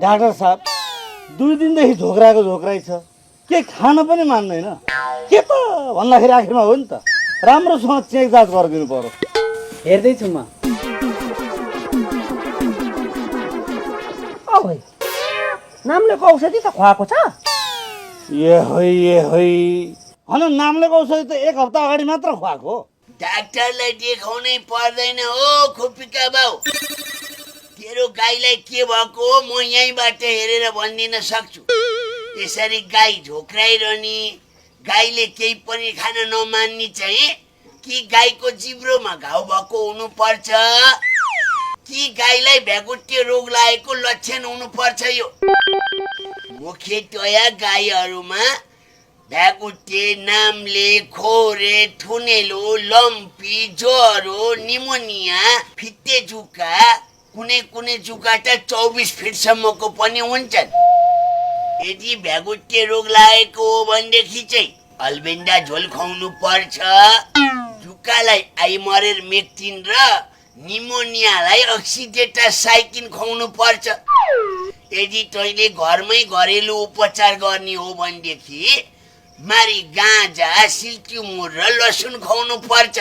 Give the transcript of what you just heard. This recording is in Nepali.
डाक्टर साहब 2 दिनदेखि झोक्राइ छ, के खान पनि मान्दैन। के त भन्दाखेरि आखिरमा हो नि त राम्रोसँग चेक जाँच गरिदिनु पर्यो। हेर्दैछु म। भाइ नामलेको औषधि त खुवाएको छ? ए होइ हन नामलेको औषधि त 1 हप्ता अगाडि मात्र खुवाएको। डाक्टरलाई देखाउनै पर्दैन हो खुप्पीका बाउ। तेरो गाईलाई के भएको हो म यहीँबाट हेरेर भनिदिन सक्छु। यसरी गाई झोक्राइरहने, गाईले केही पनि खान नमान्ने चाहिँ कि गाईको जिब्रोमा घाउ भएको हुनुपर्छ कि गाईलाई भ्यागुटे रोग लागेको लक्षण हुनुपर्छ। यो मुख्यतया गाईहरूमा भ्यागुटे, नाम्ले, खोरे, थुनेलो, लम्पी, ज्वरो, निमोनिया, फित्ते जुका, कुनै जुका त 24 फिटसम्मको पनि हुन्छन्। यदि भ्यागुटे रोग लागेको हो भनेदेखि चाहिँ अल्बेन्डा झोल खुवाउनु पर्छ। जुकालाई आइमरेरमेक्टिन र निमोनियालाई अक्सिडेटासाइक्लिन खुवाउनु पर्छ। यदि तैँले घरमै घरेलु उपचार गर्ने हो भनेदेखि मारी गाँजा, सिल्क्युमुर र लसुन खुवाउनु पर्छ।